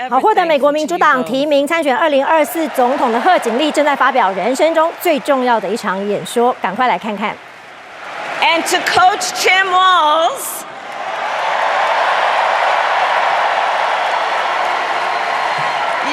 好，获得美国民主党提名参选2024总统的贺锦丽正在发表人生中最重要的一场演说，赶快来看看。And to Coach Tim Walz,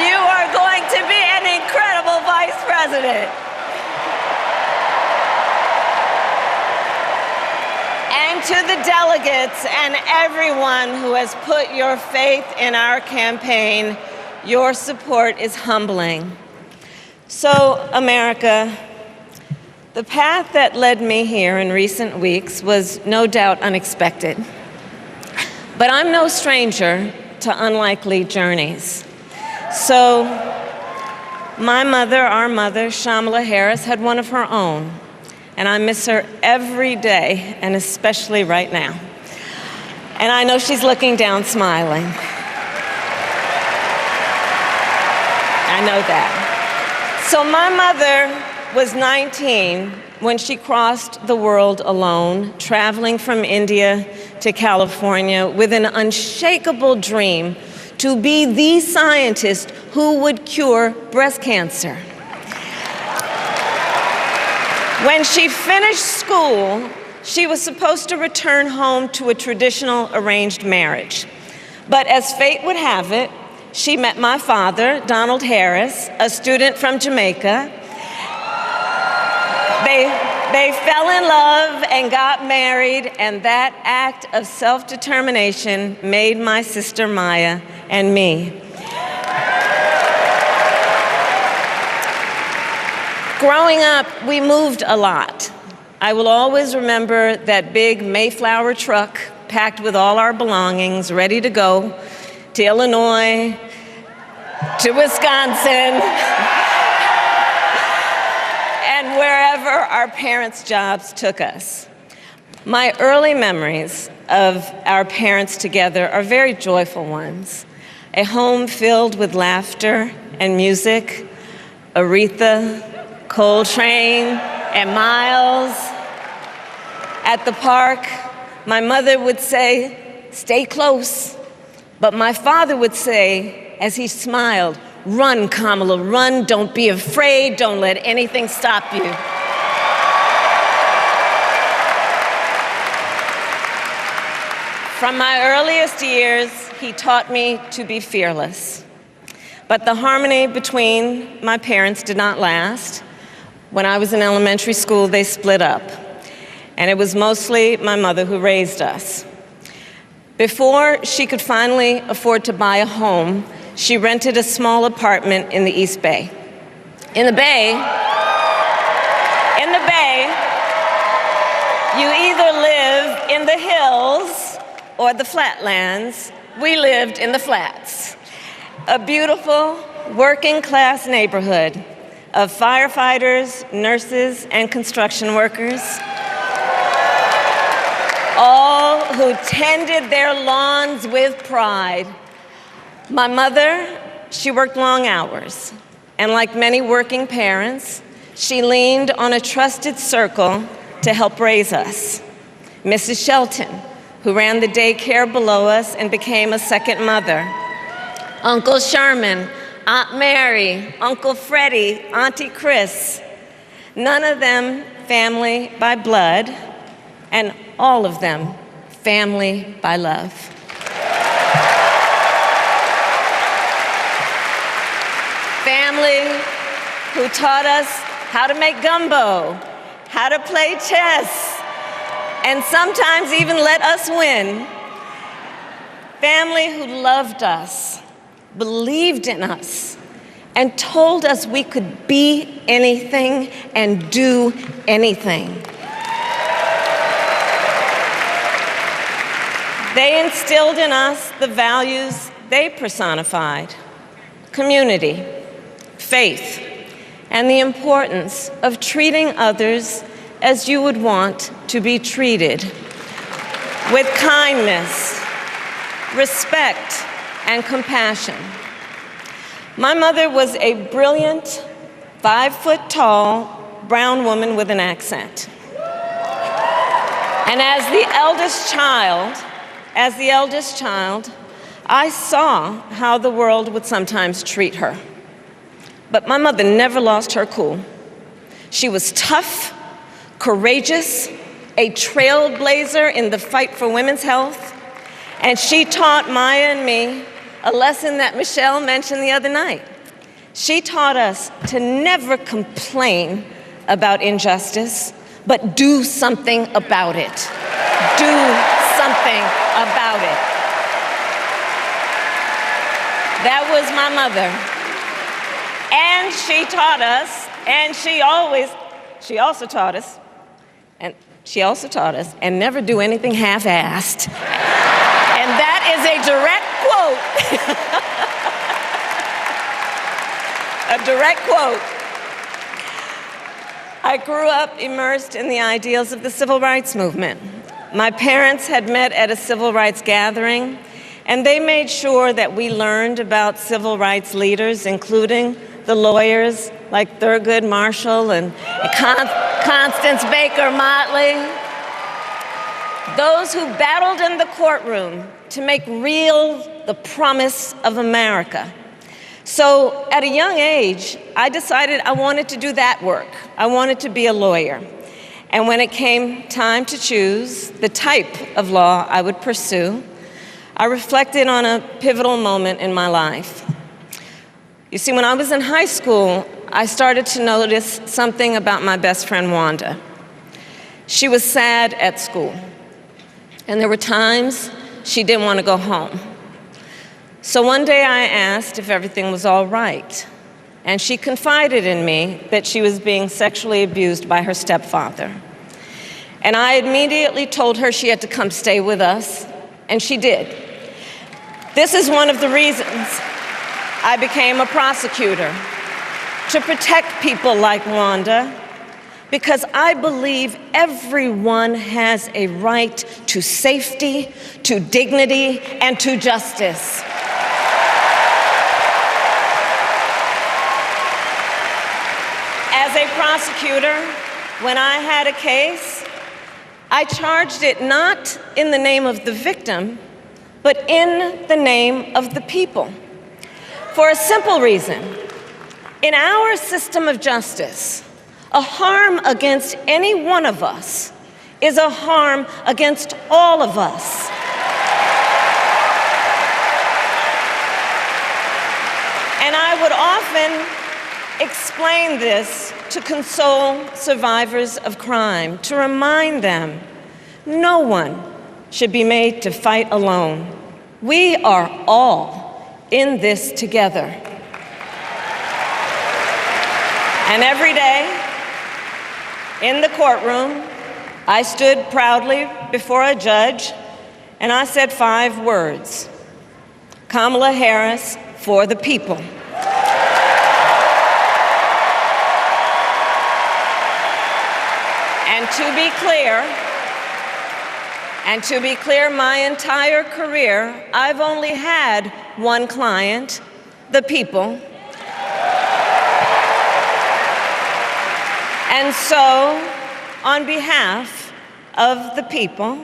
you are going to be an incredible vice president. And to the delegates and everyone who has put your faith in our campaign, your support is humbling. So, America, the path that led me here in recent weeks was no doubt unexpected. But I'm no stranger to unlikely journeys. So, my mother, our mother, Shamala Harris, had one of her own. And I miss her every day, and especially right now. And I know she's looking down smiling. I know that. So my mother was 19 when she crossed the world alone, traveling from India to California with an unshakable dream to be the scientist who would cure breast cancer. When she finished school, she was supposed to return home to a traditional arranged marriage. But as fate would have it, she met my father, Donald Harris, a student from Jamaica. They fell in love and got married, and that act of self-determination made my sister Maya and me. Growing up, we moved a lot. I will always remember that big Mayflower truck packed with all our belongings, ready to go to Illinois, to Wisconsin, and wherever our parents' jobs took us. My early memories of our parents together are very joyful ones. A home filled with laughter and music, Aretha, Coltrane, and Miles. At the park, my mother would say, "Stay close." But my father would say, as he smiled, "Run, Kamala, run. Don't be afraid. Don't let anything stop you." From my earliest years, he taught me to be fearless. But the harmony between my parents did not last. When I was in elementary school, they split up, and it was mostly my mother who raised us. Before she could finally afford to buy a home, she rented a small apartment in the East Bay. In the Bay, you either live in the hills or the flatlands. We lived in the flats, a beautiful working-class neighborhood of firefighters, nurses, and construction workers, all who tended their lawns with pride. My mother, she worked long hours, and like many working parents, she leaned on a trusted circle to help raise us. Mrs. Shelton, who ran the daycare below us and became a second mother. Uncle Sherman, Aunt Mary, Uncle Freddie, Auntie Chris. None of them family by blood, and all of them family by love. Family who taught us how to make gumbo, how to play chess, and sometimes even let us win. Family who loved us, believed in us, and told us we could be anything and do anything. They instilled in us the values they personified: community, faith, and the importance of treating others as you would want to be treated, with kindness, respect, and compassion. My mother was a brilliant, 5-foot-tall, brown woman with an accent. And as the eldest child, I saw how the world would sometimes treat her. But my mother never lost her cool. She was tough, courageous, a trailblazer in the fight for women's health, and she taught Maya and me a lesson that Michelle mentioned the other night. She taught us to never complain about injustice, but do something about it. Do something about it. That was my mother. And she taught us, and she also taught us, and never do anything half-assed. And that is a direct quote. A direct quote. I grew up immersed in the ideals of the civil rights movement. My parents had met at a civil rights gathering, and they made sure that we learned about civil rights leaders, including the lawyers like Thurgood Marshall and Constance Baker Motley, those who battled in the courtroom to make real the promise of America. So at a young age, I decided I wanted to do that work. I wanted to be a lawyer. And when it came time to choose the type of law I would pursue, I reflected on a pivotal moment in my life. You see, when I was in high school, I started to notice something about my best friend, Wanda. She was sad at school, and there were times she didn't want to go home. So one day I asked if everything was all right, and she confided in me that she was being sexually abused by her stepfather. And I immediately told her she had to come stay with us, and she did. This is one of the reasons I became a prosecutor, to protect people like Wanda, because I believe everyone has a right to safety, to dignity, and to justice. As a prosecutor, when I had a case, I charged it not in the name of the victim, but in the name of the people. For a simple reason. In our system of justice, a harm against any one of us is a harm against all of us. And I would often explain this to console survivors of crime, to remind them no one should be made to fight alone. We are all in this together. And every day in the courtroom, I stood proudly before a judge and I said 5 words: Kamala Harris for the people. And to be clear, my entire career, I've only had one client, the people. And so, on behalf of the people,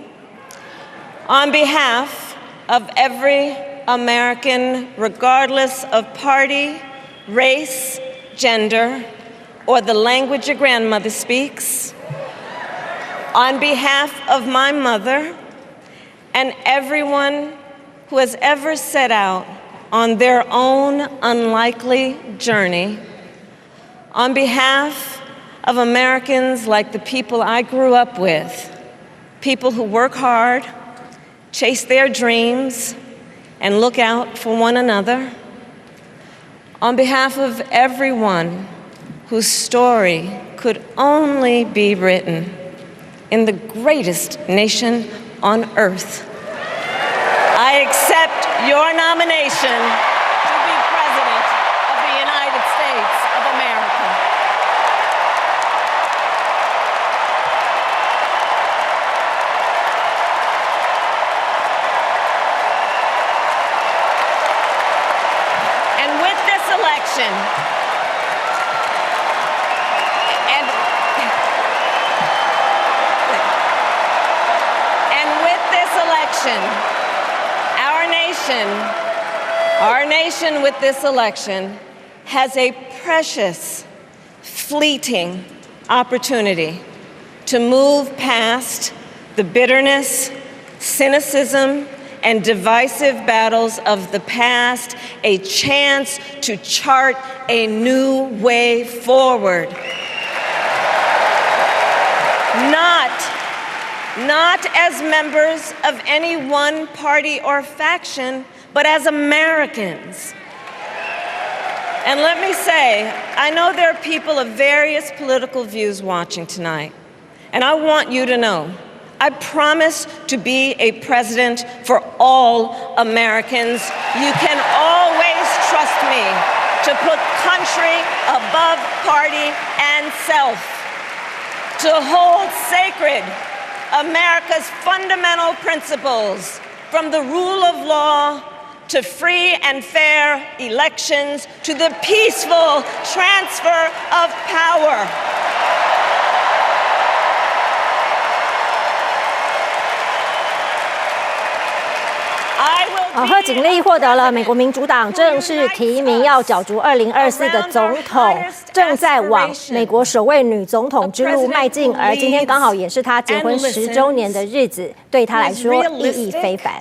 on behalf of every American, regardless of party, race, gender, or the language your grandmother speaks, on behalf of my mother and everyone who has ever set out on their own unlikely journey, on behalf of Americans like the people I grew up with, people who work hard, chase their dreams, and look out for one another, on behalf of everyone whose story could only be written in the greatest nation on earth, I accept your nomination to be President of the United States of America. And with this election, our nation nation with this election has a precious, fleeting opportunity to move past the bitterness, cynicism, and divisive battles of the past, a chance to chart a new way forward. Not as members of any one party or faction, but as Americans. And let me say, I know there are people of various political views watching tonight, and I want you to know, I promise to be a president for all Americans. You can always trust me to put country above party and self, to hold sacred America's fundamental principles, from the rule of law to free and fair elections to the peaceful transfer of power. 贺锦丽获得了美国民主党正式提名，要角逐2024的总统，正在往美国首位女总统之路迈进。而今天刚好也是她结婚10周年的日子，对她来说意义非凡。